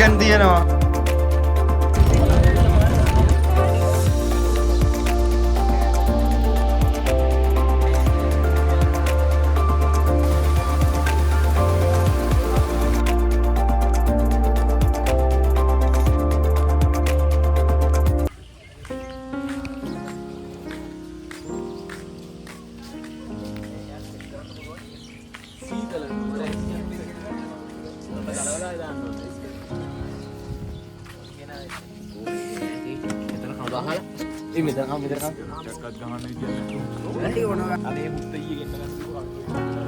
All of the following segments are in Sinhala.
චිකන් තියෙනවා.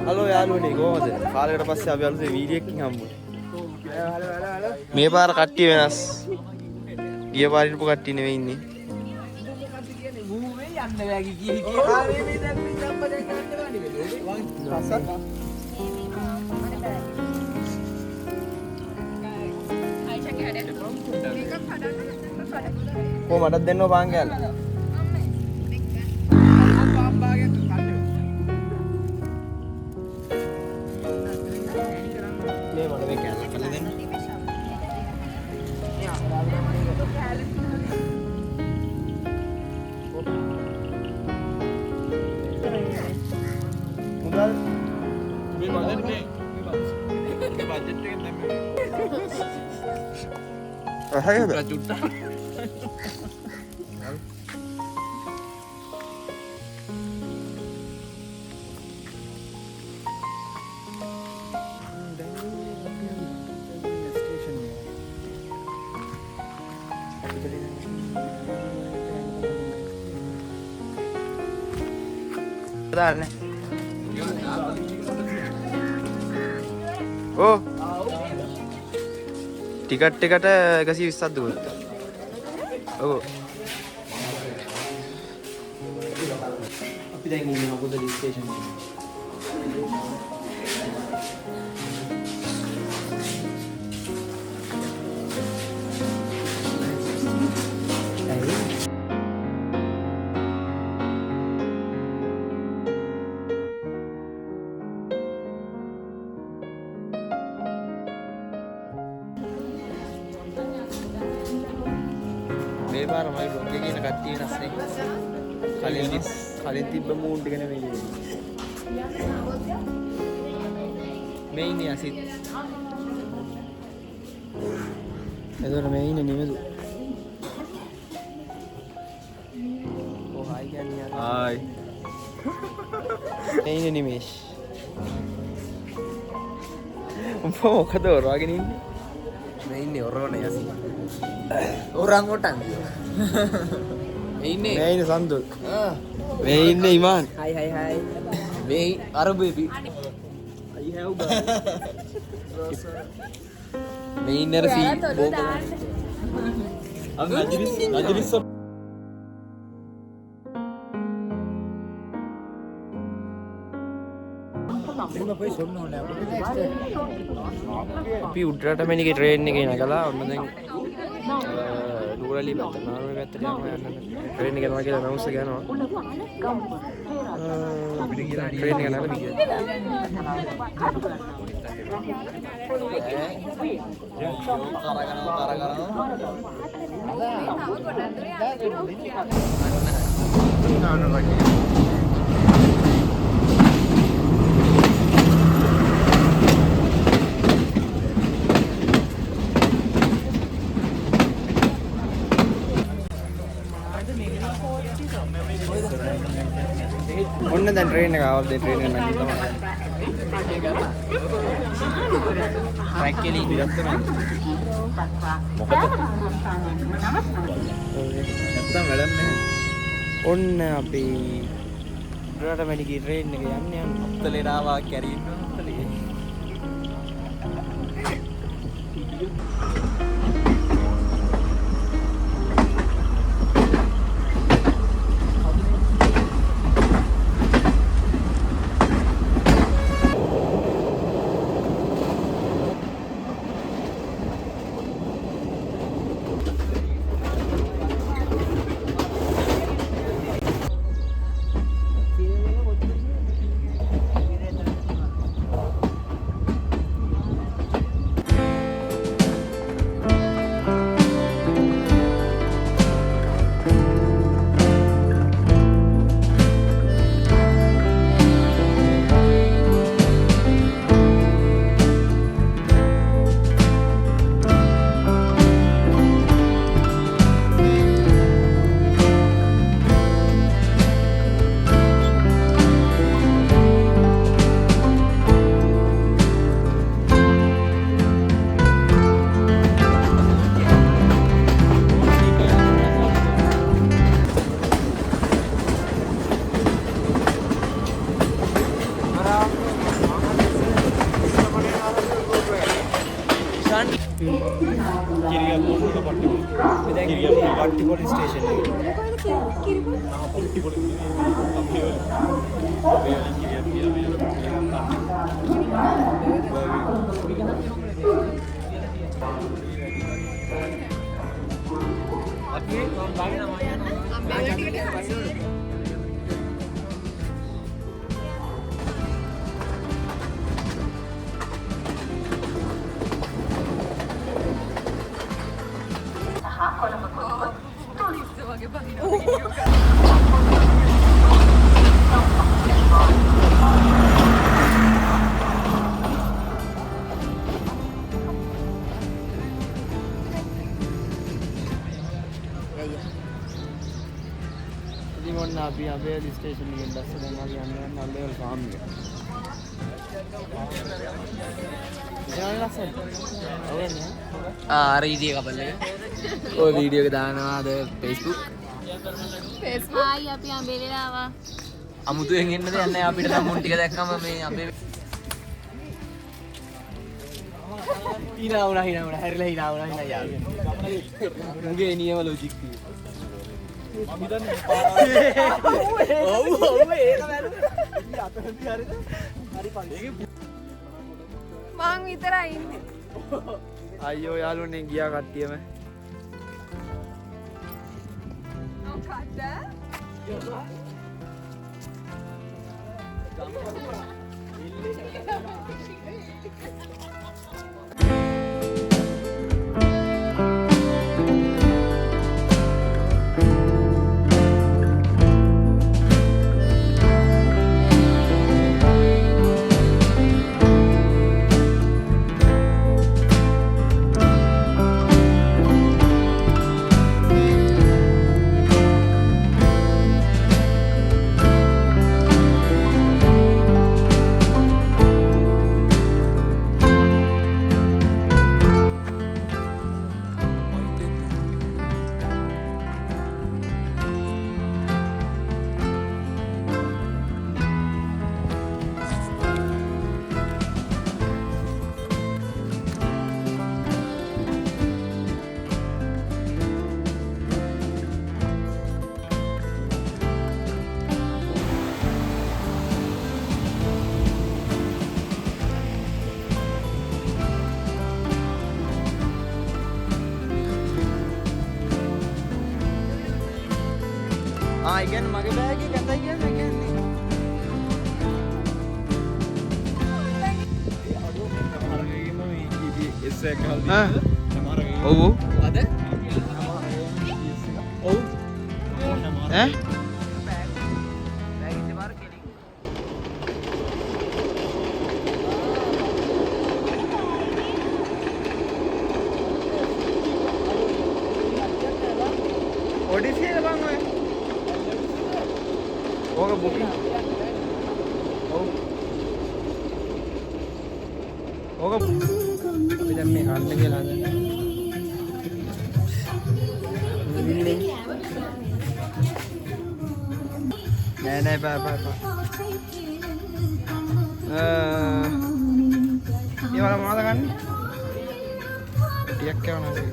හලෝ යාළුවනේ කොහොමද? කාලයකට පස්සේ අපි අලුතෙන් වීඩියෝ එකකින් හම්බුනේ. මේ පාර කට්ටිය වෙනස්. ගිය පාර ඉඳපු කට්ටිය නෙවෙයි ඉන්නේ. කො මටත් දෙන්නව පාන් කෑල්ල. මේ මට මේ කෑල්ල කළා දෙන්න. මුදල් මේ බජට් එකෙන් දැම්මේ. අහයද? චුට්ටක්. දාන්නේ. ඕ ටිකට් එකට 120ක් දුන්නා. ඔව්. අපි දැන් ඉන්නේ මොකද ස්ටේෂන් එකේ. මේ පාර මයි බ්ලොග් එකේ ඉන්න කට්ටිය වෙනස් නේ. කලින් තිබ්බ මූන් ටික නෙවෙයි. මේ ඉන්නේ අසිත්. එතකොට මේ ඉන්නේ නිමෙදු. ඔව් හායි කියන්නේ. හායි. මේ ඉන්නේ නිමේෂ්. මොකද ඔරවගෙන ඉන්නේ? මේ ඉන්නේ ඔරවන යසි. orang utang ini Sandul ini Iman hai ini Arab baby ini Nersi Najris අපි උඩරට මෙනිගේ ට්‍රේන් එකේ නැගලා ඔන්න දැන් නුවරඑළිය පැත්තට නාරෝල් පැත්තට යනවා යන්න ට්‍රේන් එක යනවා කියලා අනවුන්ස් එක යනවා ට්‍රේන් එක නැගලා ගියා ඔන්න දැන් ට්‍රේන් එක ආවද ට්‍රේන් එක නැගිට තමයි ට්‍රැක් එකේ ඉඳලා තමයි මොකද නැත්තම් වැඩක් නැහැ ඔන්න අපි උඩරට මෙනිගේ ට්‍රේන් එක යන්නේ ඔත්තලේ ආවා කැරින්න ඔත්තලේ පට්ටිපොලි ස්ටේෂන් එක. ඉතින් ඔන්න අපි අපේ ස්ටේෂන් එකෙන් බස් එකෙන් අපි යන්නේ නල්ලේවල ෆාම් එක. ඉතින් ලස්සන. ඔවනේ. අර වීඩියෝ කපල් එක. ඔය වීඩියෝ එක දානවාද Facebook? Facebook ආයි අපි අඹේලේ ආවා. අමුතුවෙන් එන්න දෙයක් නැහැ අපිට නම් මුන් ටික දැක්කම මේ අපේ hina හැරිලා hina යාළුවා. මුගේ නියම ලොජික් තියෙන. මං විතරයි ඉන්නේ. අයියෝ යාළුවනේ ගියා කට්ටියම. මොකද්ද? I can mug bag it again. Oh, what is here about me? Okay, booking. Oh. Okay. Abhi jab main khanne ke lana. नहीं पापा ये वाला माला kan dia क्या होना चाहिए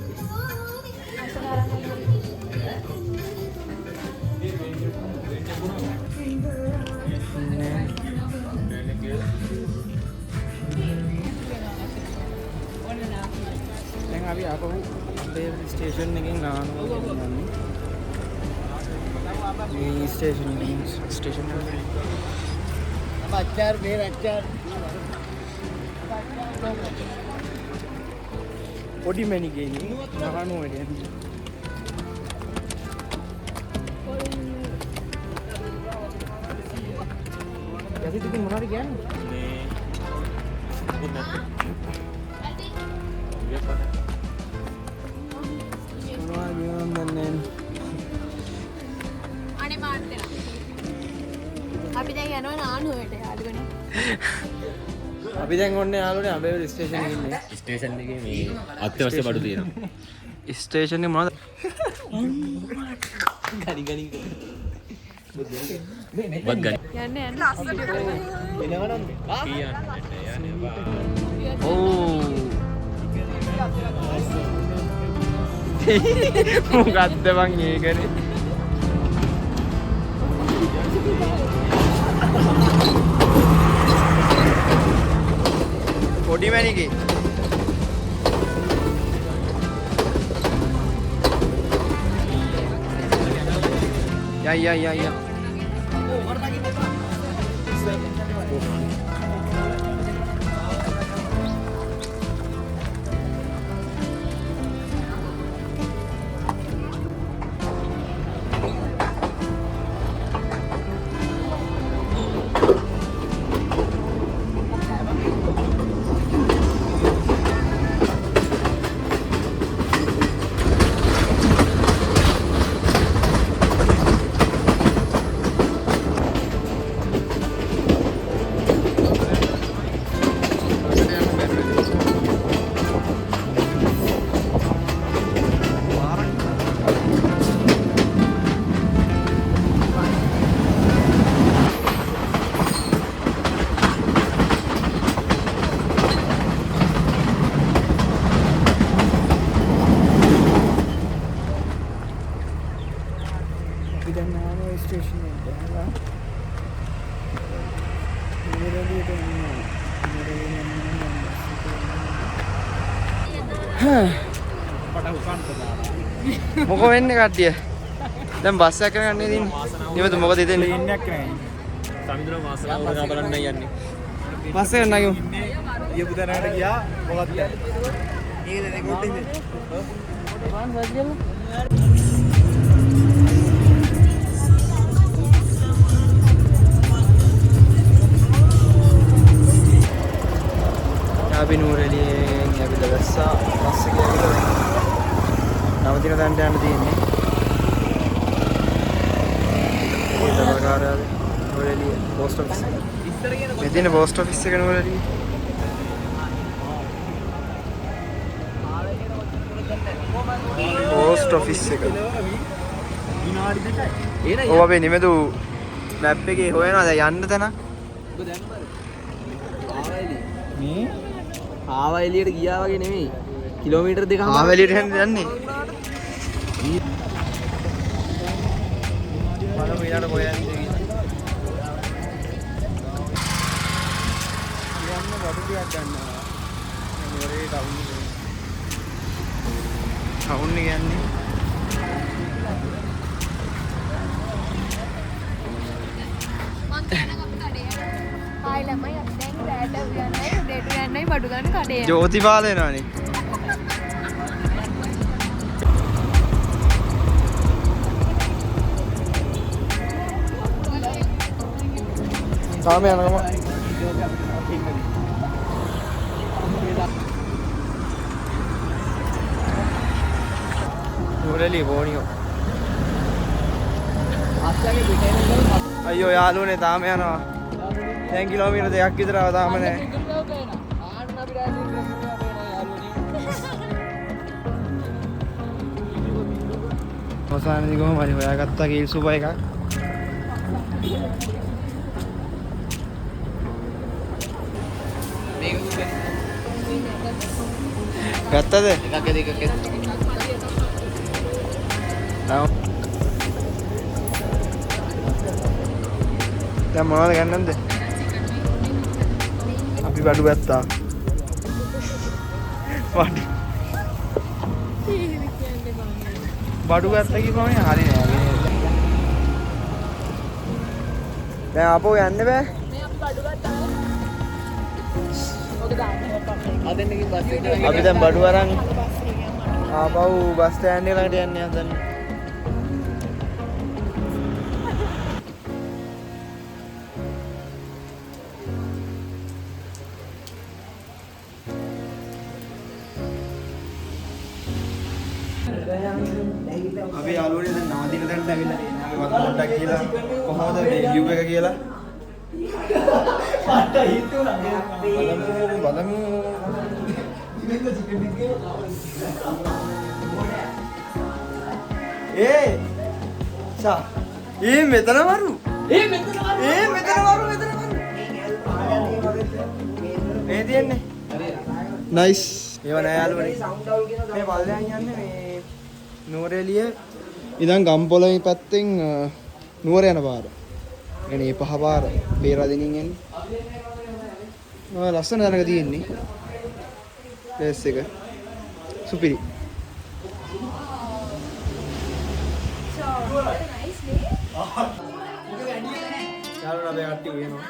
अभी आप स्टेशन स्टेशन अचार मेरा अचार ओडी मैंने गई नहीं नहानो है कैसे तुम मना गया ना අනේ මාත් එනවා. අපි දැන් යනවා නානුවට යාළුවනේ. අපි දැන් ඔන්නේ යාළුවනේ අබේවල ස්ටේෂන් එකේ ඉන්නේ. ස්ටේෂන් එකේ මේ අත්‍යවශ්‍ය බඩු තියෙනවා. ස්ටේෂන් එකේ මොනවද? ගනි බත් ගනි. යන්න ලස්සට එනවනම් ඕ මොකද්ද බං ඒ කරේ? පොඩි මැනිකේ. යා. මොකෝ වෙන්නේ කට්ටිය? දැන් බස් එකක් කරගෙන යන්නේ ඉතින්. නියමද මොකද හිතෙන්නේ? ඉන්නක් නැහැ. සමිඳුර මාසලා උරගා බලන්න යන්නේ. බස් එක නගිමු. ඊපු දරකට ගියා මොකක්ද? මේකද රෙකෝඩ් එකේ. වාන් වදියල. අපි නූරෙලියෙන් ඇවිල්ලා ගස්සා බස් එකේ ඇවිල්ලා නවතින තැනට යන්න තියෙන්නේ. ඒ තරකාරයාද නූරෙලිය පෝස්ට් ඔෆිස් එක. මෙතන පෝස්ට් ඔෆිස් එක නූරෙලිය. පෝස්ට් ඔෆිස් එක. විනාඩි දෙකයි. ඔව් අපි නිමෙදු මැප් එකේ හොයනවා දැන් යන්න තැන. ඔබ දැන් මේ ආවා එළියට ගියා වගේ නෙමෙයි. කිලෝමීටර් දෙකක් ආවා එළියට යන්නේ. බලමු ඊළඟ කොහෙන්ද කියලා. යන්න වඩු ටිකක් ගන්නවා. මොරේ ටවුන් එක. ටවුන් එක යන්නේ. මං කියන අපේ කඩේ. ආයි ළමයි අපි දැන් රැට යන්නයි උඩට යන්නයි බඩු ගන්න කඩේ. ජෝතිපාල එනවනේ. තාම යනකම නූරෙලි බෝනියෝ අයියෝ යාළුවනේ තාම යනවා දැන් කිලෝමීටර් 2ක් විතර ආව තාම නැහැ අවසානයේදී කොහොම හරි හොයාගත්තා කීල් සුපර් එකක් ගත්තද? එකක් දෙකක් දැන් මොනවද ගන්නද? අපි බඩු ගත්තා. බඩු ගත්තා කිව්වම හරි නෑ. දැන් ආපහු යන්න බෑ. මේ අපි බඩු ගත්තා. ඔක දාන්න. අදෙන්නකින් බස් එක. අපි දැන් බඩු අරන් ආපහු බස් ස්ටෑන්ඩ් එක ළඟට යන්න හදන්නේ. අපි යාළුවනේ දැන් නවතින තැනට ඇවිල්ලා තියෙනවා. අපි වත් පොඩ්ඩක් කියලා කොහොමද මේ view එක කියලා. පාට හිතුණා. බලමු. ඒ සා මෙතන වරු. මේ තියන්නේ. නයිස්. ඒව නෑ යාළුවනේ. මේ පල්ලෙන් යන්නේ මේ නුවරඑළිය ඉඳන් ගම්පොළ පැත්තෙන් නුවර යන පාර. එනේ පහ පාර පේරාදෙනින් එන්නේ. ලස්සන තැනක තියෙන්නේ. ප්ලේස් එක. සුපිරි. යාළුවෝ අපි කට්ටිය වෙනවා.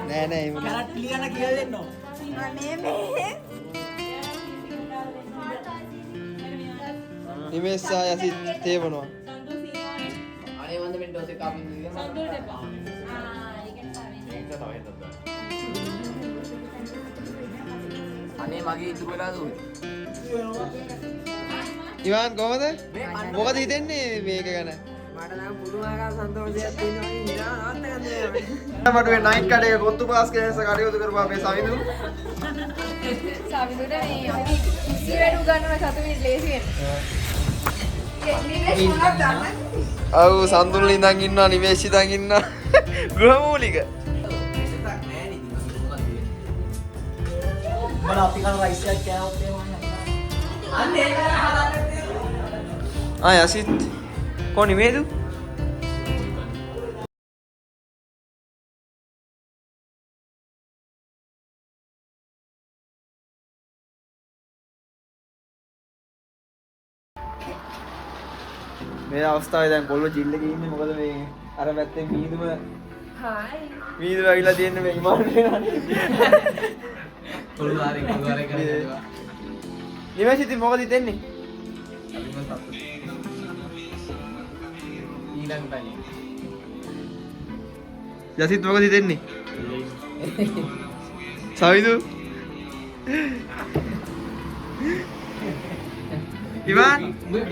නෑ නෑ එහෙම නෑ. කැරට් ලියන කියලා දෙන්න ඕන. අනේ මේ. නිමේෂා යසි තේවනවා. අනේ වන්ද මෙන්න ඔතේ කාපින් දිග සම්දුල් දෙපා. අනේ මගේ ඉතුරු වෙලා දුන්නේ. ඉවාන් කොහමද? මොකද හිතෙන්නේ මේක ගැන? මට නම් පුදුමාකාර සන්තෝෂයක් තියෙනවා ඉඳලා නවත්ත ගන්න. මට මේ නයිට් කඩේ කොත්තු පාස් කෙනෙක්ස කටයුතු කරපුවා මේ සවිඳු. සවිඳුට මේ අපි කිසි වැඩ උගන්නන සතු මිනිත් ලේසියෙන්. ඔව් සඳුල් ඉඳන් ඉන්නවා නිවේෂිතන් ඉන්නවා. ගෘහමූලික. මම අපි කන රයිස් එකක් කෑවොත් එහෙම අන්නේ යසිත් කොහොනේ මේදු? මේ අවස්ථාවේ දැන් කොල්ල ජිල් එකේ ඉන්නේ මොකද මේ අර පැත්තේ මීදුම මීදුම ඇවිල්ලා තියෙන්නේ මේ ඉමානේ නනේ. කොල්ලාරේ කරේවා. නිවැසිති මොකද හිතෙන්නේ? ඊළඟටයි. යසිත් මොකද හිතෙන්නේ? සවිදු ඉවාන් මේ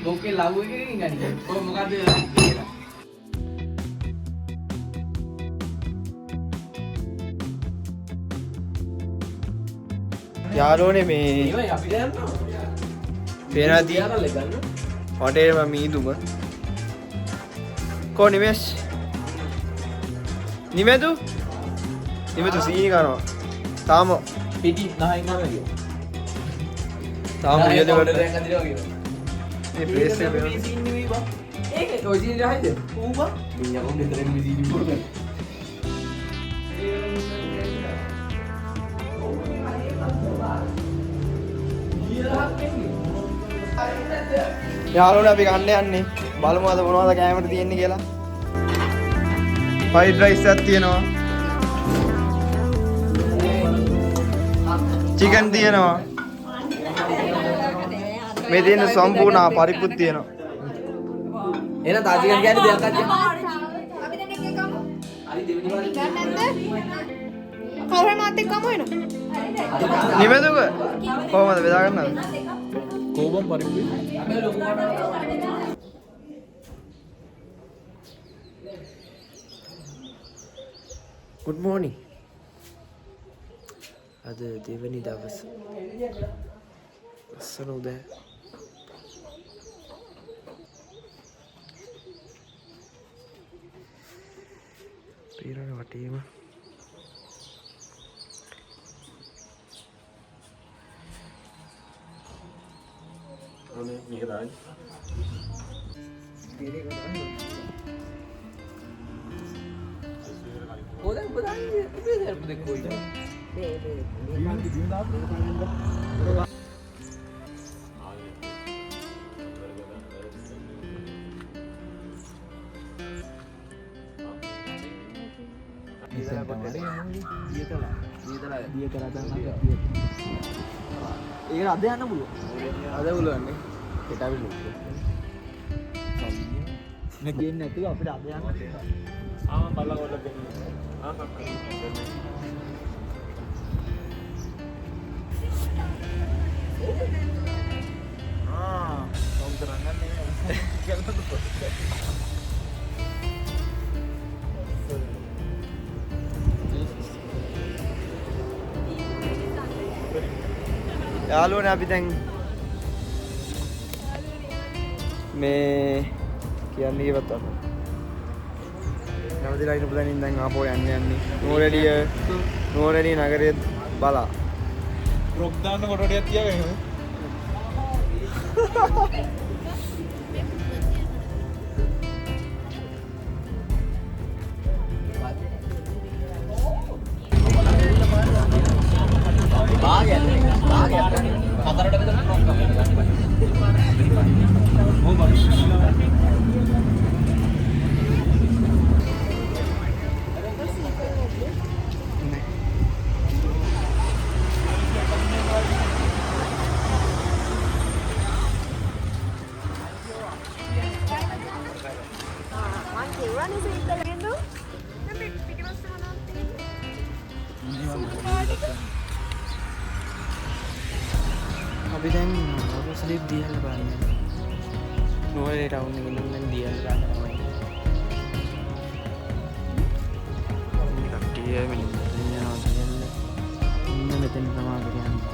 බෝකේ ලව් එකකින් ගන්නේ. කො මොකද කියලා. යාළුවනේ මේ ඒවයි අපිට යනවා. පේනාදී යාළුවෝ ගන්න. හොටේම මීදුම කො නිමේෂ් නිමෙදු සීනි කරනවා තාම පිටි 9 නමරියෝ. තාම වියද දැන් වලට අදිනවා කියනවා. මේ ප්ලේස් එක වෙනවා. ඒක ඔය සීනි රහයිද? ඌවා. මිනිහා කොන් දෙතරෙන් මේ සීනි පොරගෙන. යාළුවනේ අපි ගන්න යන්නේ බලමු අද මොනවද කැමරේ තියෙන්නේ කියලා. ෆ්‍රයිඩ් රයිස් එකක් තියෙනවා. චිකන් තියෙනවා. මේ තියෙන සම්පූර්ණ පරිප්පුත් තියෙනවා. එන තාජිකන් කියන්නේ දෙයක් අද. අපි දැන් එක එකම හරි දෙවෙනි පාරේ ගන්න නැද්ද? කවුරු මාත් එක්කම එනවා. නිමෙදුක කොහමද බෙදා ගන්නවද? කෝබම් පරිප්පු. Good morning. අද දෙවනි දවස. ලස්සන උදෑ. පීරණ වටේම අනේ මේක දාන්න. ඕක බදාන්නේ ඉතින් දෙයක් කොයිද? ඒක අද යන්න පුළුවන්. අද පුළුවන් නේ. ඒක අපි ලොකු. නේ ගේන්නේ නැතුව අපිට අද යන්න පුළුවන්. බලලා ගොඩක් දෙන්න. යාළුවනේ අපි දැන් මේ කියන්නේ ඉවත් අර නැවතිලා ඉන්න පුතන් ඉඳන් ආපහු යන්නේ නුවරඑළිය නගරයේ බලා රොක් දාන්න කොට ටිකක් තියාගෙන. අපි දැන් ස්ලිප් දියල්ල බලන්න නුවරේ ටවුන් එකේ ඉඳන් දැන් දියල්ල ගන්නවා කට්ටිය මෙන්න යනවා දියල්ල ඉන්න මෙතන තමයි යන්නේ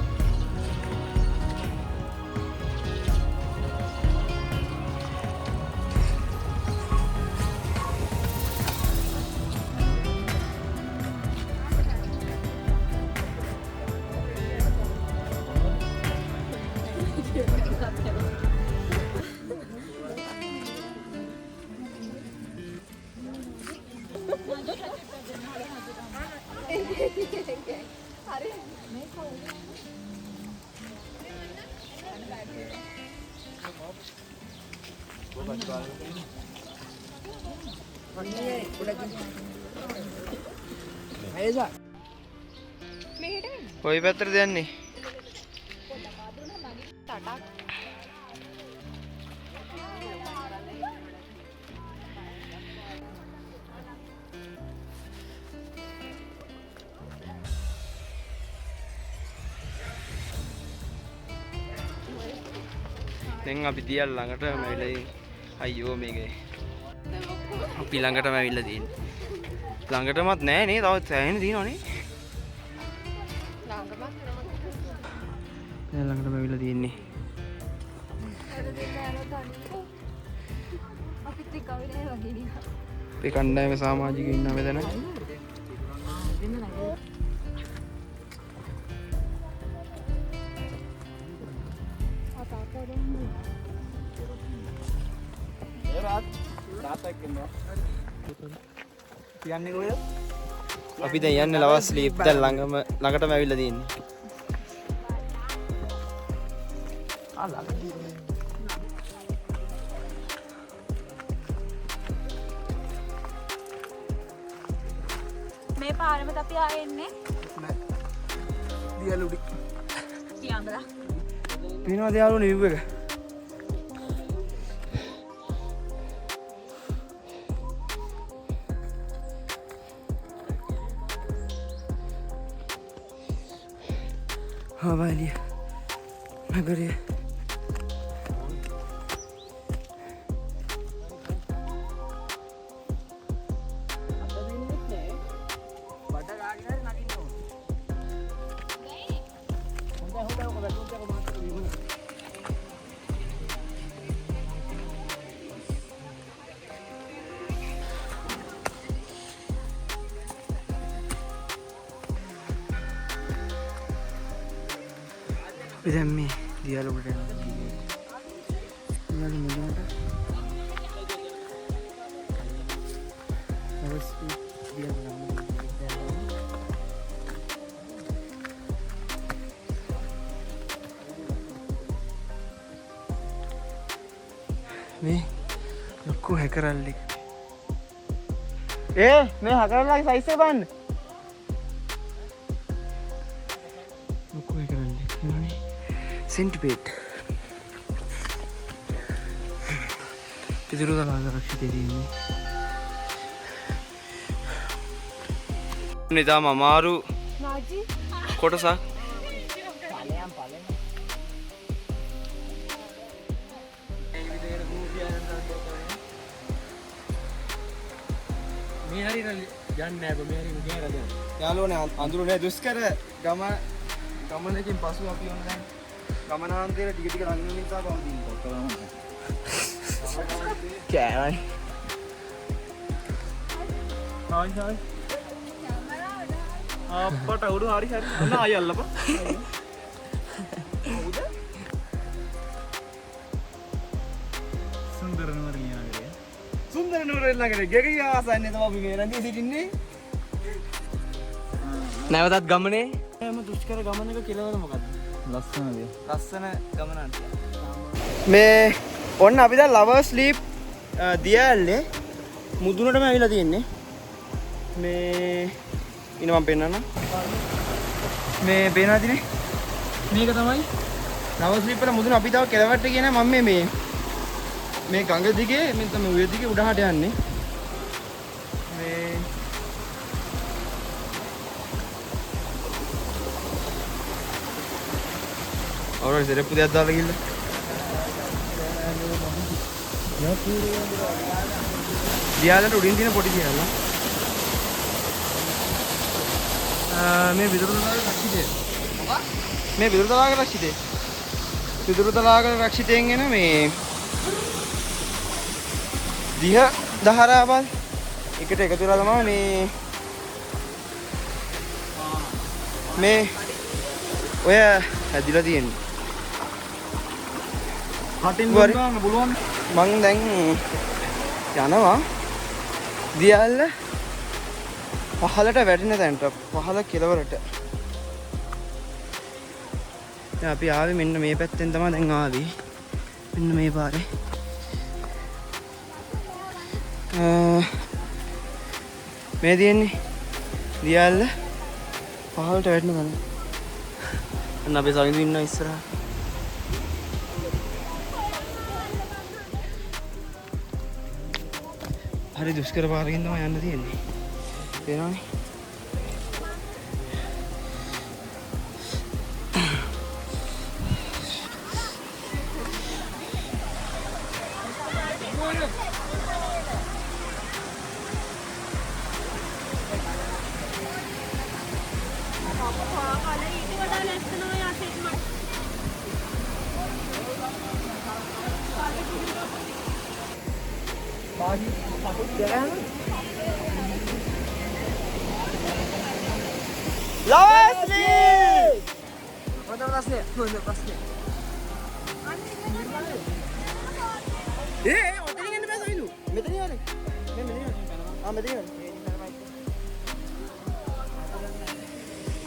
කොයි පැත්තටද යන්නේ? දැන් අපි දියල් ළඟට ඇවිල්ලා අයියෝ මේකේ අපි ළඟටම ඇවිල්ලා තියෙන්නේ. ළඟටමත් නෑ නේ, තවත් සෑහෙන තියෙනවනේ. ළඟටම ඇවිල්ලා තියෙන්නේ. අපේ කණ්ඩායම සමාජිකයෝ ඉන්නවා මෙතන. කියන්නේ කොහෙද? අපි දැන් යන්නේ ලවස් ස්ලීප් දැන් ළඟටම ඇවිල්ලා තියෙන්නේ. මේ පාරමද අපි ආයේ එන්නේ? දියලුඩි. තියංගලා. පිනවද යාළුවනේ view එක? हाँ भाई मैं करिए इधर में दिया लोग बैठे दिया लोग मिलने का बस दिया मैं लोग हैकर आले मैं हैकर लाके साइज से बन लोग हैकर आले सेंटीपीड पितृ रक्षित निदाम अमारू कोटसा अंदर दुष्कर गमन की पशु अपनी गमनांतर टिकट टिकट अंगनी का क्या है भाई हां हां आप पटा उड़ हारी हारी ना आया अल्लाह සුන්දර නුවර ලියනගරේ. සුන්දර නුවර ළඟට ගෙගිය ආසන්නේ තමයි අපි මේ රැඳී සිටින්නේ. නැවතත් ගමනේ. එම දුෂ්කර ගමනක කෙලවර මොකක්ද? ලස්සනද? ලස්සන ගමනක්. මේ ඔන්න අපි දැන් ලවර් ස්ලීප් දියල්ලේ මුදුනටම ඇවිල්ලා තියෙන්නේ. මේ ඉන්න මම පෙන්නන්නම්. මේ පේනවාදිනේ? මේක තමයි ලවර් ස්ලීප් වල මුදුන අපි තව කෙලවරට කියන මම මේ ගඟ දිගේ මෙන්න තමයි උය දිගේ උඩහට යන්නේ. මේ අවුරුදු සෙරප්පු දෙයක් දාලා ගිහිල්ලා. දියාලට උඩින් තියෙන පොඩි දියාලා. මේ විදුරුතලාගේ රක්ෂිතය. මොකක්? මේ විදුරුතලාගේ රක්ෂිතය. විදුරුතලාගේ රක්ෂිතයෙන් එන මේ දිහ දහරාවල් එකට එකතු වෙලා තමයි මේ ඔය හැදිලා තියෙන්නේ. හටින් ගන්න පුළුවන්. මං දැන් යනවා දියල්ල පහලට වැටෙන තැනට පහල කෙළවරට. දැන් අපි ආවේ මෙන්න මේ පැත්තෙන් තමයි දැන් ආවේ. මෙන්න මේ පාරේ. මේ තියෙන්නේ දියල්ල පහලට වැටෙන තැන. අන්න අපි සවිඳු ඉන්නවා ඉස්සරහා. හරි දුෂ්කර පාරකින් තමයි යන්න තියෙන්නේ. පේනවනේ.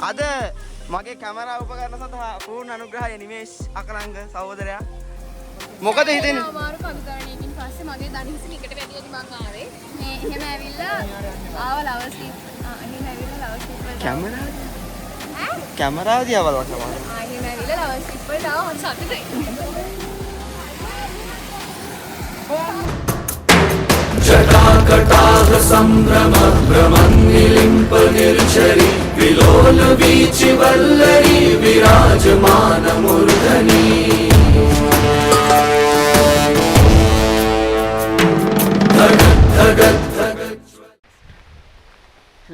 අද මගේ කැමරා උපකරණ සඳහා පූර්ණ අනුග්‍රහය නිමේෂ් අකලංග සහෝදරයා. මොකද හිතෙන්නේ? අමාරු කවිකරණයකින් පස්සේ මගේ දණහිස නිකට වැඩියදි මං ආවේ. මේ එහෙම ඇවිල්ලා ආව ලවර් ස්ලීප්. එහෙම ඇවිල්ලා ලවර් ස්ලීප් වලට. කැමරාව? කැමරාව දිහා බලන්න තමයි. එහෙම ඇවිල්ලා ලවර් ස්ලීප් වලට ආව මං සතුටුයි. जटाकटाह संभ्रम भ्रमन्निलिम्प निर्झरि विलोल वीचि वल्लरी विराजमान मूर्धनि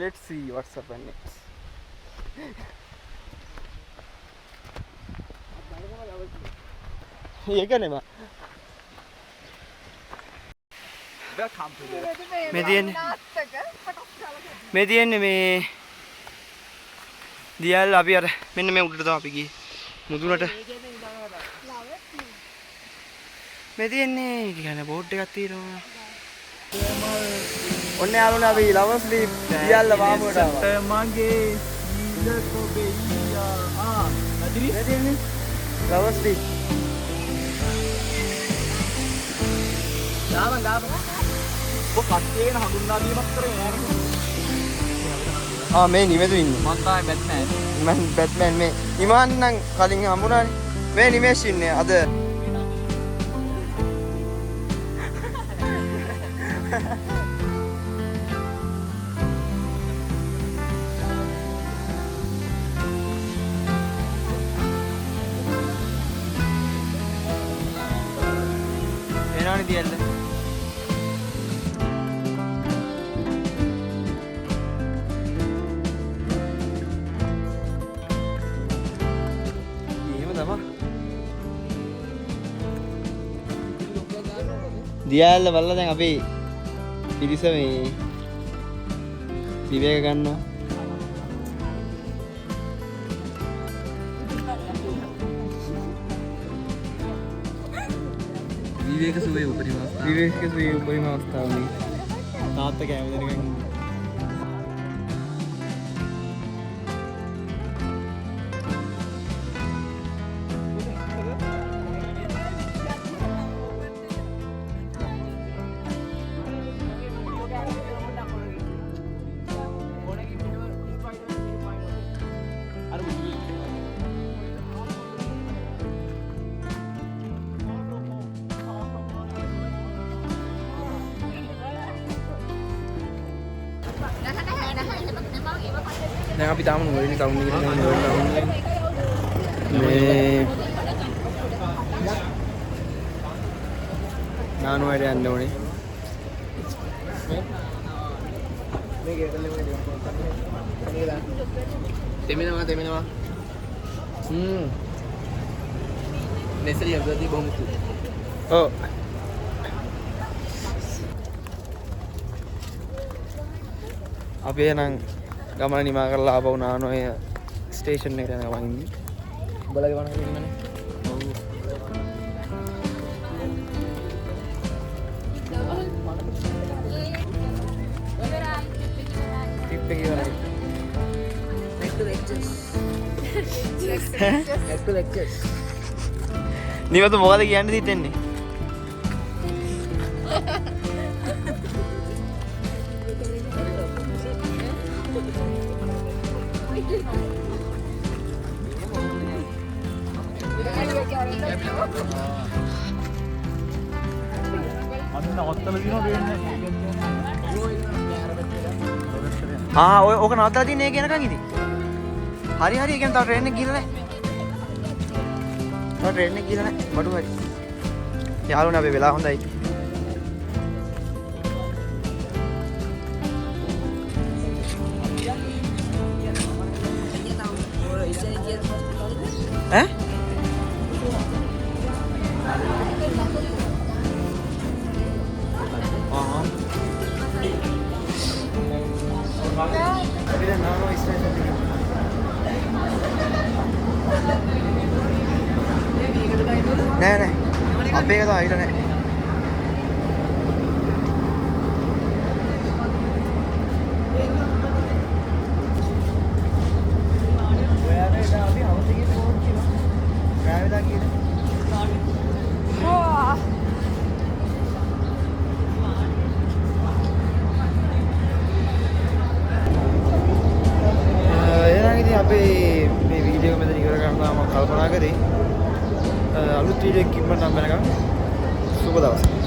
Let's see what's happening next. ඒක නෙමෙයි. මේ තියෙන්නේ මේ දියල් අපි අර මෙන්න මේ උඩට තමයි අපි ගියේ මුදුනට. මේ තියෙන්නේ කියන්නේ බෝඩ් එකක් තියෙනවා. ඔන්න යාළුවනේ අපි ලවර් ස්ලීප් දියල්ල වාමුවට ආවා. මගේ ඊද කොබෙයියා අදිරි මේ තියෙන්නේ ලවර් ස්ලීප්. දාම ඔය කට්ටියගෙන හඳුන්වා දීමක් කරේ ආ මේ නිමෙදු ඉන්නේ. මං තමයි බැට්මෑන්. මම බැට්මෑන් මේ ඉමාන් නම් කලින් හම්බුණානේ. මේ නිමේෂ් ඉන්නේ අද. එනවනේ දියල්ල. දියල්ල බලලා දැන් අපි පිරිස මේ විවේක ගන්නවා. විවේක සුවේ උපරිම අවස්ථාව. විවේක සුවේ උපරිම අවස්ථාවනේ. තාත්තා කෑම දෙනකන් දැන් අපි තාම නුවරින් ටවුන් එකට යනවා. නුවරින් ටවුන් මේ නානුවයට යන්න ඕනේ. තෙමෙනවා. නෙසරි අගදී බොහොම ඔව්. අපි එහෙනම් ගමන නිමා කරලා ආපහු නානෝය ස්ටේෂන් එකට යන ගමන් ඉන්නේ. උඹලගේ වණ ඉන්නනේ. ඔව්. ටිප් එක ඉවරයි. නිවතු මොකද කියන්න හිතෙන්නේ? ඕක නවත්තලා තියෙන එක යනකන් ඉතින්. හරි ඒ කියන්නේ තව ට්‍රේන් එක ගිහලා නැහැ. තව ට්‍රේන් එක ගිහලා නැහැ. බඩු හරි. යාළුවනේ අපි වෙලා හොඳයි. ඈ? නෑ අපේ එක තමයි නෑ. අපේ මේ වීඩියෝ එක මෙතන ඉවර කරනවා මම කල්පනා කරේ. අලුත් වීඩියෝ එකකින් මම නම් වෙනකම් සුබ දවසක්.